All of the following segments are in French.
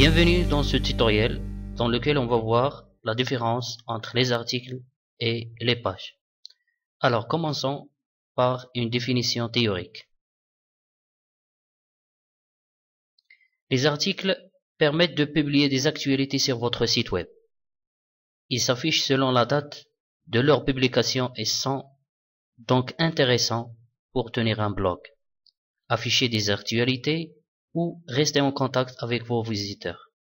Bienvenue dans ce tutoriel dans lequel on va voir la différence entre les articles et les pages. Alors commençons par une définition théorique. Les articles permettent de publier des actualités sur votre site web. Ils s'affichent selon la date de leur publication et sont donc intéressants pour tenir un blog, afficher des actualités ou rester en contact avec vos visiteurs.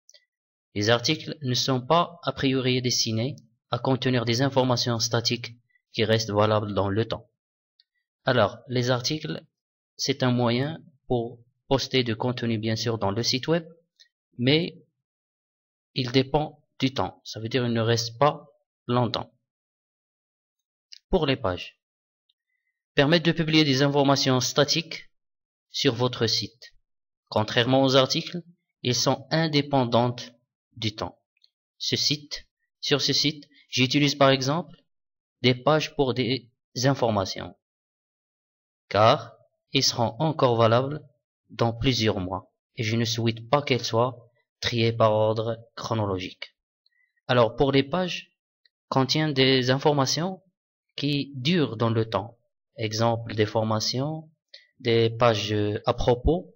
Les articles ne sont pas a priori destinés à contenir des informations statiques qui restent valables dans le temps. Alors, les articles, c'est un moyen pour poster du contenu bien sûr dans le site web, mais il dépend du temps. Ça veut dire qu'il ne reste pas longtemps. Pour les pages, permettent de publier des informations statiques sur votre site. Contrairement aux articles, ils sont indépendantes du temps. Sur ce site, j'utilise par exemple des pages pour des informations, car ils seront encore valables dans plusieurs mois et je ne souhaite pas qu'elles soient triées par ordre chronologique. Alors pour les pages, contiennent des informations qui durent dans le temps. Exemple des formations, des pages à propos,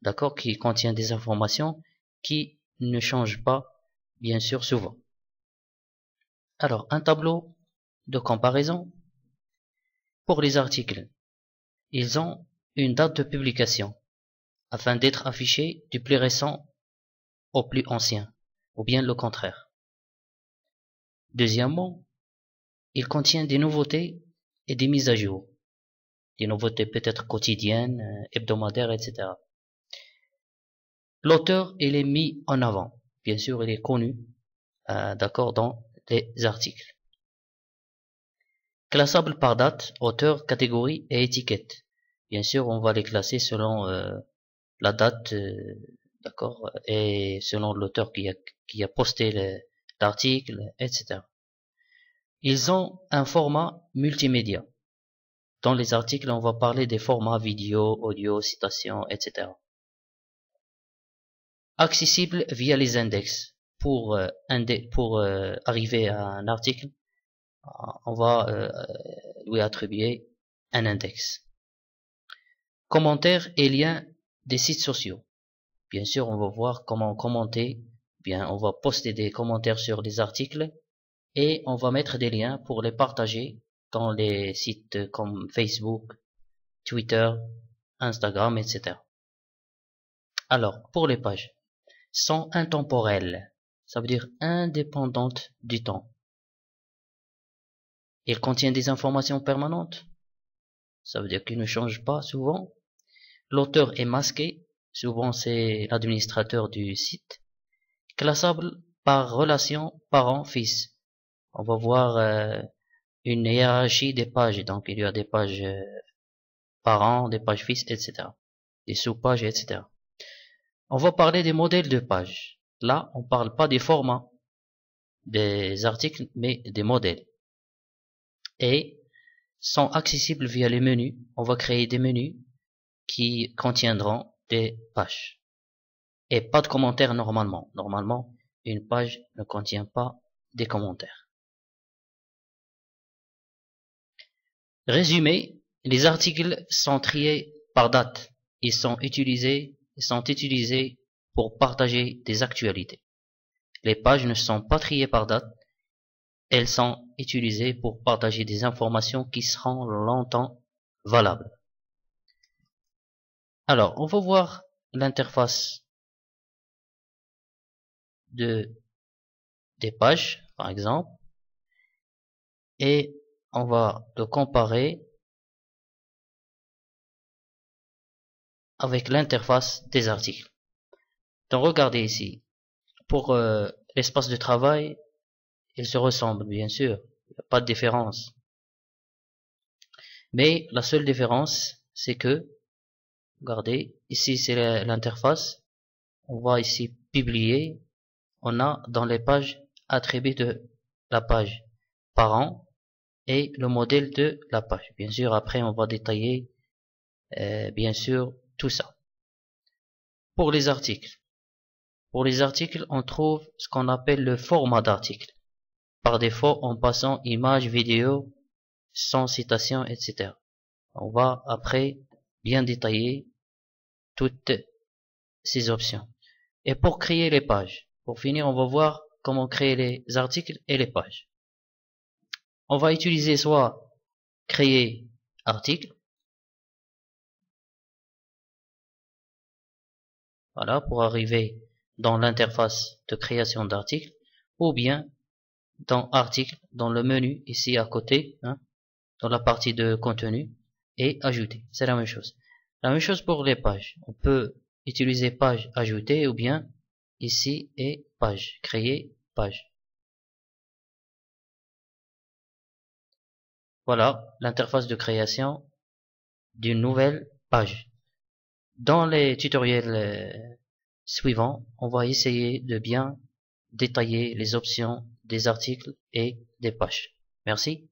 d'accord, qui contiennent des informations qui ne changent pas, bien sûr, souvent. Alors, un tableau de comparaison. Pour les articles, ils ont une date de publication, afin d'être affichés du plus récent au plus ancien, ou bien le contraire. Deuxièmement, ils contiennent des nouveautés et des mises à jour. Des nouveautés peut-être quotidiennes, hebdomadaires, etc. L'auteur, il est mis en avant. Bien sûr, il est connu, d'accord, dans les articles. Classable par date, auteur, catégorie et étiquette. Bien sûr, on va les classer selon la date, d'accord, et selon l'auteur qui a posté l'article, etc. Ils ont un format multimédia. Dans les articles, on va parler des formats vidéo, audio, citation, etc. Accessible via les index. Pour arriver à un article, on va lui attribuer un index. Commentaires et liens des sites sociaux. Bien sûr, on va voir comment commenter. Bien, on va poster des commentaires sur les articles et on va mettre des liens pour les partager dans les sites comme Facebook, Twitter, Instagram, etc. Alors, pour les pages, sont intemporelles. Ça veut dire indépendantes du temps. Ils contiennent des informations permanentes. Ça veut dire qu'ils ne changent pas souvent. L'auteur est masqué. Souvent, c'est l'administrateur du site. Classable par relation parent-fils. On va voir une hiérarchie des pages. Donc, il y a des pages parents, des pages fils, etc. Des sous-pages, etc. On va parler des modèles de pages. Là, on parle pas des formats des articles, mais des modèles. Et sont accessibles via les menus. On va créer des menus qui contiendront des pages. Et pas de commentaires normalement. Normalement, une page ne contient pas des commentaires. Résumé, les articles sont triés par date. Ils sont utilisés pour partager des actualités. Les pages ne sont pas triées par date. Elles sont utilisées pour partager des informations qui seront longtemps valables. Alors, on va voir l'interface des pages, par exemple, et on va le comparer avec l'interface des articles. Donc, regardez ici. Pour l'espace de travail, ils se ressemblent, bien sûr. Il n'y a pas de différence. Mais la seule différence, c'est que, regardez, ici c'est l'interface. On va ici publier. On a dans les pages attribué de la page parent et le modèle de la page. Bien sûr, après on va détailler, bien sûr, tout ça. Pour les articles, Pour les articles, on trouve ce qu'on appelle le format d'article. Par défaut, en passant images, vidéos, sans citation, etc. On va après bien détailler toutes ces options. Et pour créer les pages, pour finir, on va voir comment créer les articles et les pages. On va utiliser soit créer article, voilà, pour arriver dans l'interface de création d'article, ou bien dans article, dans le menu ici à côté, hein, dans la partie de contenu, et ajouter. C'est la même chose. La même chose pour les pages. On peut utiliser page ajouter ou bien ici et page, créer page. Voilà l'interface de création d'une nouvelle page. Dans les tutoriels suivants, on va essayer de bien détailler les options des articles et des pages. Merci.